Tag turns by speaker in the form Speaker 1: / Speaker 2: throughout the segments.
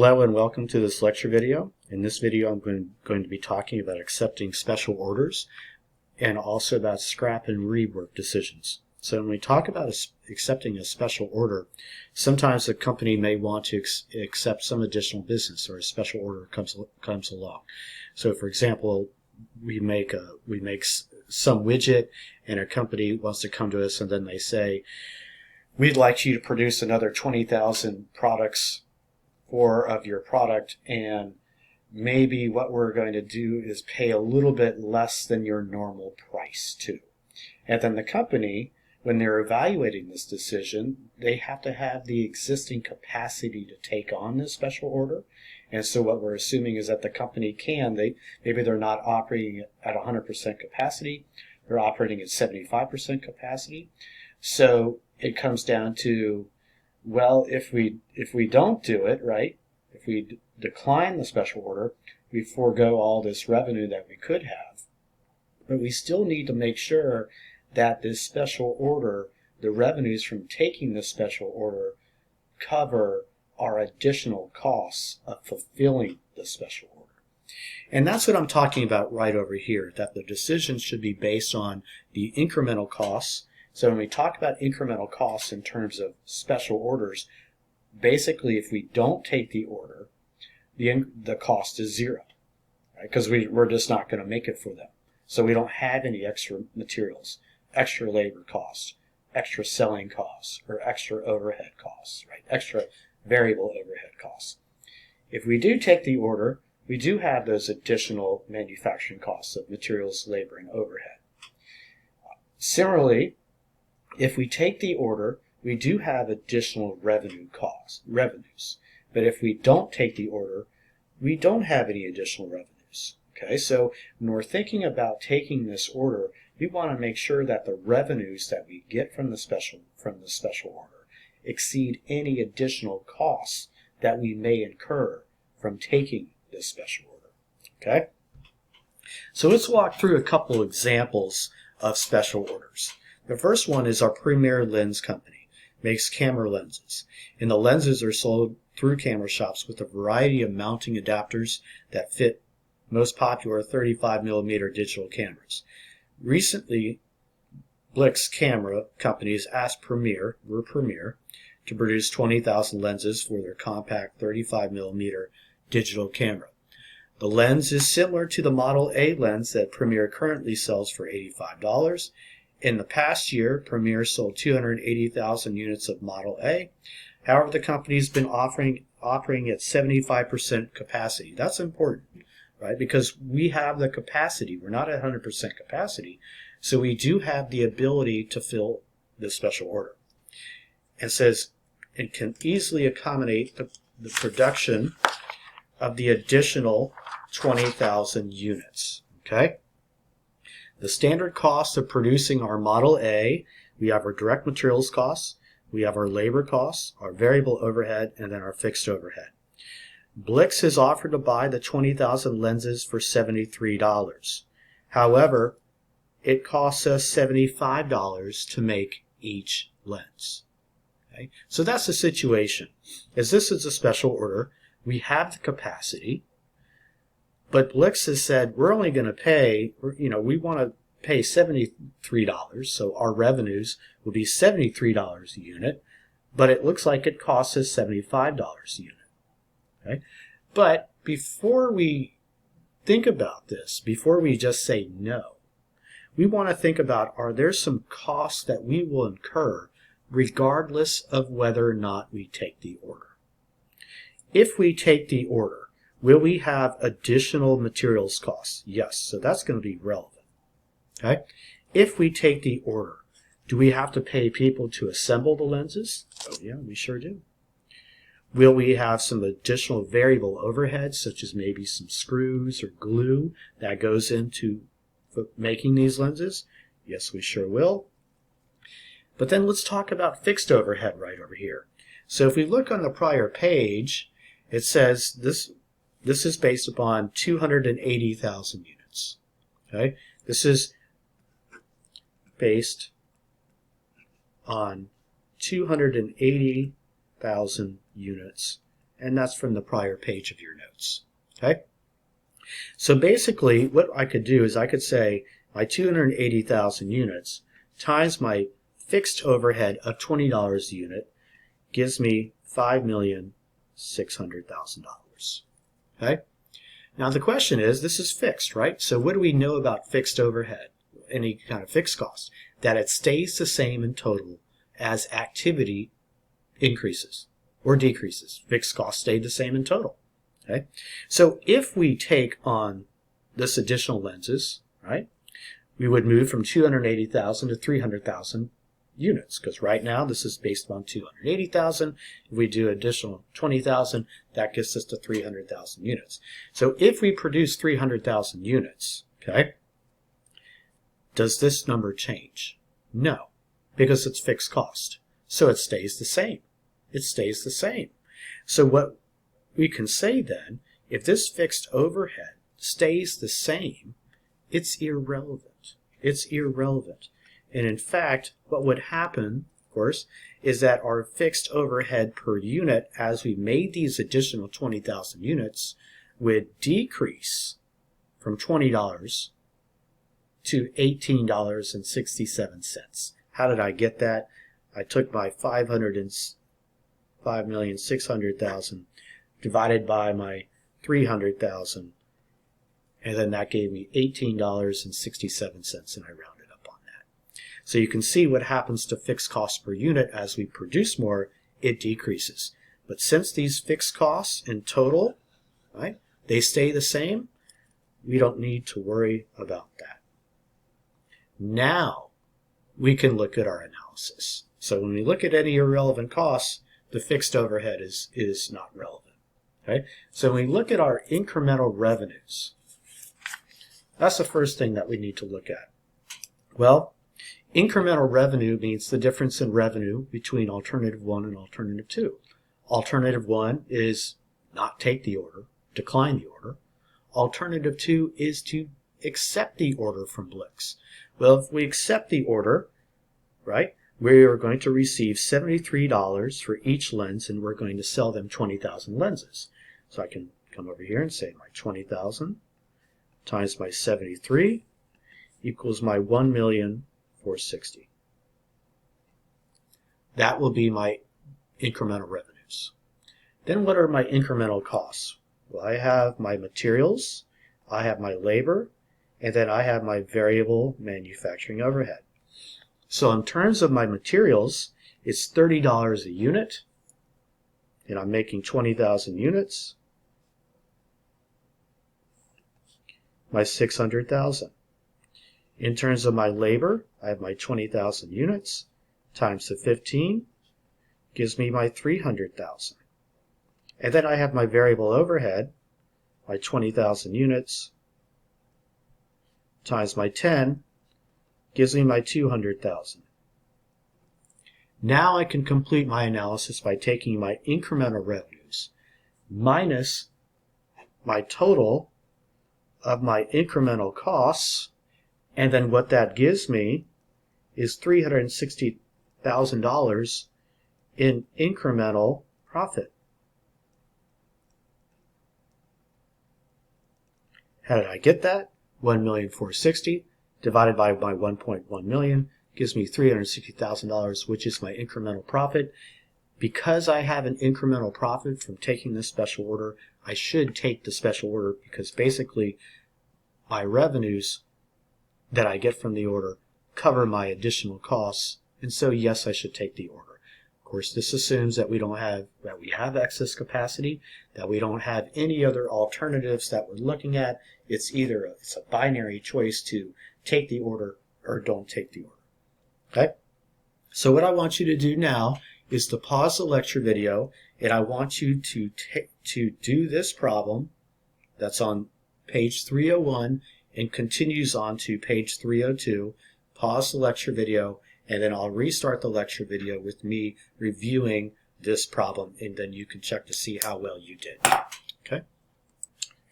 Speaker 1: Hello and welcome to this lecture video. In this video I'm going to be talking about accepting special orders and also about scrap and rework decisions. So when we talk about accepting a special order, sometimes a company may want to accept some additional business or a special order comes along. So for example, we make some widget and a company wants to come to us and then they say, we'd like you to produce another 20,000 products of your product, and maybe what we're going to do is pay a little bit less than your normal price too. And then the company, when they're evaluating this decision, they have to have the existing capacity to take on this special order. And so what we're assuming is that the company maybe they're not operating at 100% capacity, they're operating at 75% capacity. So it comes down to, well, if we don't do it, right, if we decline the special order, we forego all this revenue that we could have. But we still need to make sure that this special order, the revenues from taking this special order, cover our additional costs of fulfilling the special order. And that's what I'm talking about right over here, that the decision should be based on the incremental costs. So when we talk about incremental costs in terms of special orders, basically if we don't take the order, the cost is zero, right? Because we're just not going to make it for them. So we don't have any extra materials, extra labor costs, extra selling costs, or extra overhead costs, right? Extra variable overhead costs. If we do take the order, we do have those additional manufacturing costs of materials, labor, and overhead. Similarly, if we take the order, we do have additional revenues. But if we don't take the order, we don't have any additional revenues. Okay, so when we're thinking about taking this order, we want to make sure that the revenues that we get from the special order exceed any additional costs that we may incur from taking this special order. Okay? So let's walk through a couple examples of special orders. The first one is our Premier Lens company, makes camera lenses, and the lenses are sold through camera shops with a variety of mounting adapters that fit most popular 35mm digital cameras. Recently, Blix Camera companies asked Premier to produce 20,000 lenses for their compact 35mm digital camera. The lens is similar to the Model A lens that Premier currently sells for $85. In the past year, Premier sold 280,000 units of Model A. However, the company's been operating at 75% capacity. That's important, right? Because we have the capacity. We're not at 100% capacity, so we do have the ability to fill this special order. And says it can easily accommodate the production of the additional 20,000 units. Okay? The standard cost of producing our Model A, we have our direct materials costs, we have our labor costs, our variable overhead, and then our fixed overhead. Blix has offered to buy the 20,000 lenses for $73. However, it costs us $75 to make each lens. Okay? So that's the situation. As this is a special order, we have the capacity, but Blix has said we're only going to pay, we want to pay $73, so our revenues will be $73 a unit, but it looks like it costs us $75 a unit. Okay? But before we think about this, before we just say no, we want to think about, are there some costs that we will incur regardless of whether or not we take the order? If we take the order, will we have additional materials costs? Yes, so that's going to be relevant. Okay? If we take the order, do we have to pay people to assemble the lenses? Oh yeah, we sure do. Will we have some additional variable overhead, such as maybe some screws or glue that goes into making these lenses? Yes, we sure will. But then let's talk about fixed overhead right over here. So if we look on the prior page, it says this is based upon 280,000 units. Okay? This is based on 280,000 units and that's from the prior page of your notes. Okay? So basically, what I could do is I could say my 280,000 units times my fixed overhead of $20 a unit gives me $5,600,000. Okay? Now the question is, this is fixed, right? So what do we know about fixed overhead, any kind of fixed cost? That it stays the same in total as activity increases or decreases. Fixed costs stay the same in total. Okay? So if we take on this additional lenses, right, we would move from 280,000 to 300,000 units, because right now this is based on 280,000. If we do additional 20,000, that gets us to 300,000 units. So if we produce 300,000 units, okay, does this number change? No, because it's fixed cost. So it stays the same. It stays the same. So what we can say then, if this fixed overhead stays the same, it's irrelevant. It's irrelevant. And in fact, what would happen, of course, is that our fixed overhead per unit, as we made these additional 20,000 units, would decrease from $20 to $18.67. How did I get that? I took my 5,600,000 divided by my 300,000, and then that gave me $18.67, and I rounded up on that. So you can see what happens to fixed costs per unit as we produce more, it decreases. But since these fixed costs in total, right, they stay the same, we don't need to worry about that. Now we can look at our analysis. So when we look at any irrelevant costs, the fixed overhead is not relevant. Okay? So when we look at our incremental revenues, that's the first thing that we need to look at. Well, incremental revenue means the difference in revenue between alternative 1 and alternative 2. Alternative 1 is not take the order, decline the order. Alternative 2 is to accept the order from Blix. Well, if we accept the order, right, we are going to receive $73 for each lens, and we're going to sell them 20,000 lenses. So I can come over here and say my 20,000 times my 73 equals my 1,460,000. That will be my incremental revenues. Then what are my incremental costs? Well, I have my materials, I have my labor, and then I have my variable manufacturing overhead. So in terms of my materials, it's $30 a unit, and I'm making 20,000 units. My 600,000. In terms of my labor, I have my 20,000 units times the 15 gives me my 300,000. And then I have my variable overhead, my 20,000 units times my 10 gives me my 200,000. Now I can complete my analysis by taking my incremental revenues minus my total of my incremental costs, and then what that gives me is $360,000 in incremental profit. How did I get that? 1,460,000 divided by my 1.1 million gives me $360,000, which is my incremental profit. Because I have an incremental profit from taking this special order, I should take the special order, because basically my revenues that I get from the order cover my additional costs, and so yes, I should take the order. Of course, this assumes that we have excess capacity, that we don't have any other alternatives that we're looking at. It's a binary choice to take the order or don't take the order. Okay? So what I want you to do now is to pause the lecture video, and I want you to do this problem that's on page 301 and continues on to page 302. Pause the lecture video, and then I'll restart the lecture video with me reviewing this problem, and then you can check to see how well you did. Okay?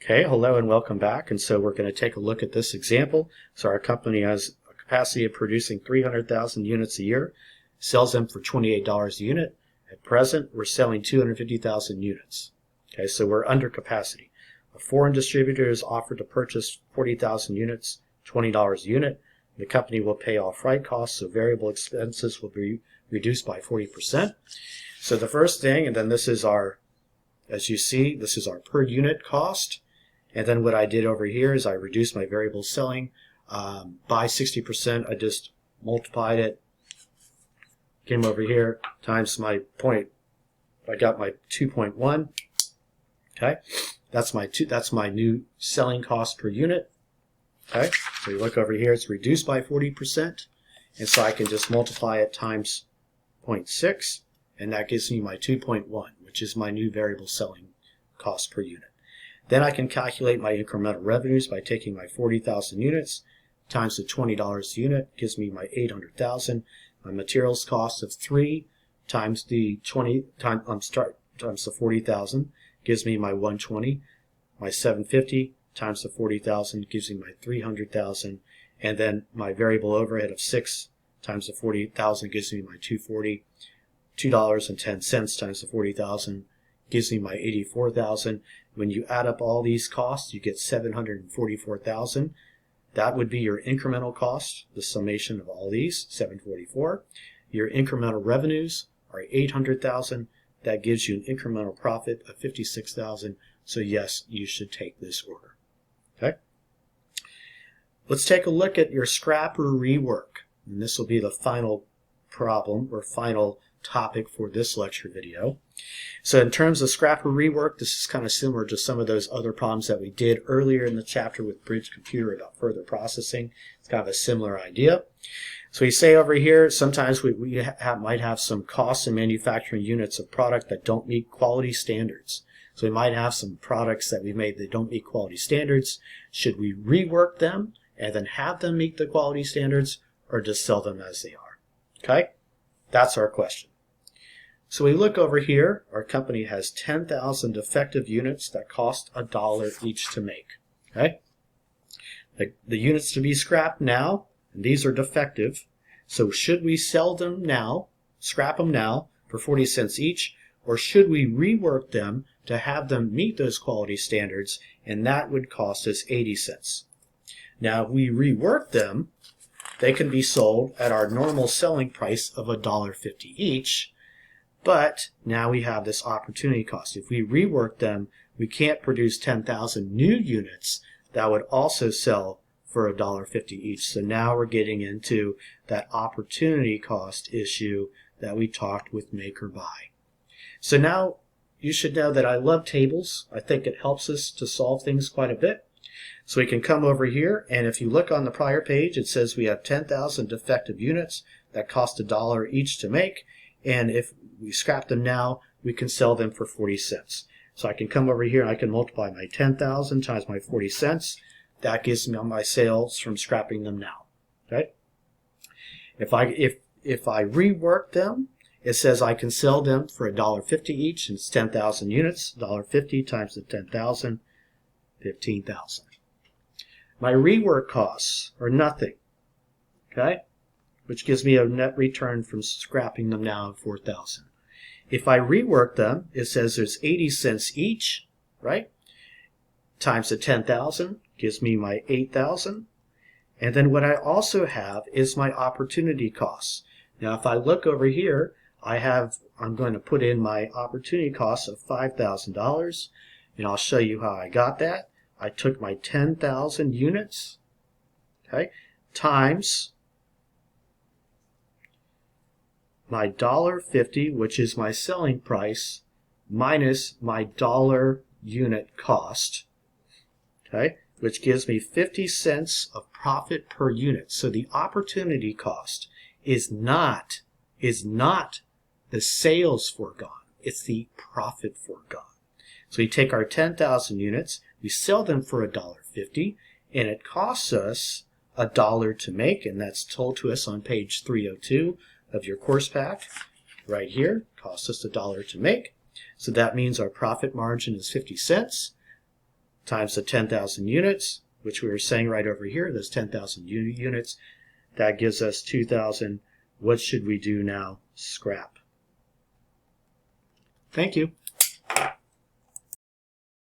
Speaker 1: Okay, hello and welcome back. And so we're going to take a look at this example. So our company has a capacity of producing 300,000 units a year, sells them for $28 a unit. At present, we're selling 250,000 units. Okay, so we're under capacity. A foreign distributor is offered to purchase 40,000 units, $20 a unit. The company will pay all freight costs, so variable expenses will be reduced by 40%. So the first thing, and then this is our, as you see, this is our per unit cost. And then what I did over here is I reduced my variable selling by 60%. I just multiplied it, came over here, times my point. I got my 2.1. Okay, that's my new selling cost per unit. Okay, so you look over here, it's reduced by 40%, and so I can just multiply it times 0.6, and that gives me my 2.1, which is my new variable selling cost per unit. Then I can calculate my incremental revenues by taking my 40,000 units times the $20 a unit, gives me my 800,000. My materials cost of 3 times the times the 40,000 gives me my 120. My 750 times the 40,000 gives me my 300,000, and then my variable overhead of 6 times the 40,000 gives me my 240. $2.10 times the 40,000 gives me my 84,000. When you add up all these costs, you get 744,000. That would be your incremental cost, the summation of all these, 744. Your incremental revenues are 800,000. That gives you an incremental profit of 56,000. So yes, you should take this order. Okay. Let's take a look at your scrap or rework. And this will be the final problem or final topic for this lecture video. So in terms of scrap or rework, this is kind of similar to some of those other problems that we did earlier in the chapter with Bridge Computer about further processing. It's kind of a similar idea. So we say over here, sometimes we might have some costs in manufacturing units of product that don't meet quality standards. So we might have some products that we made that don't meet quality standards. Should we rework them and then have them meet the quality standards, or just sell them as they are? Okay, that's our question. So we look over here, our company has 10,000 defective units that cost $1 each to make. Okay, the units to be scrapped now, and these are defective. So should we sell them now, scrap them now for 40 cents each, or should we rework them to have them meet those quality standards, and that would cost us 80 cents. Now, if we rework them, they can be sold at our normal selling price of $1.50 each, but now we have this opportunity cost. If we rework them, we can't produce 10,000 new units that would also sell for $1.50 each. So now we're getting into that opportunity cost issue that we talked with make or buy. So now you should know that I love tables. I think it helps us to solve things quite a bit. So we can come over here, and if you look on the prior page, it says we have 10,000 defective units that cost $1 each to make, and if we scrap them now, we can sell them for 40 cents. So I can come over here and I can multiply my 10,000 times my 40 cents. That gives me my sales from scrapping them now. Okay? If I rework them, it says I can sell them for $1.50 each, and it's 10,000 units. $1.50 times the 10,000, 15,000. My rework costs are nothing, okay, which gives me a net return from scrapping them now of 4,000. If I rework them, it says there's 80 cents each, right, times the 10,000 gives me my 8,000. And then what I also have is my opportunity costs. Now, if I look over here, I'm going to put in my opportunity costs of $5,000, and I'll show you how I got that. I took my 10,000 units, okay, times my $1.50, which is my selling price, minus my dollar unit cost, okay, which gives me 50 cents of profit per unit. So the opportunity cost is not the sales foregone, it's the profit foregone. So we take our 10,000 units, we sell them for $1.50, and it costs us $1 to make, and that's told to us on page 302 of your course pack. Right here, costs us $1 to make. So that means our profit margin is 50 cents times the 10,000 units, which we were saying right over here, those 10,000 units. That gives us 2,000. What should we do now? Scrap. Thank you.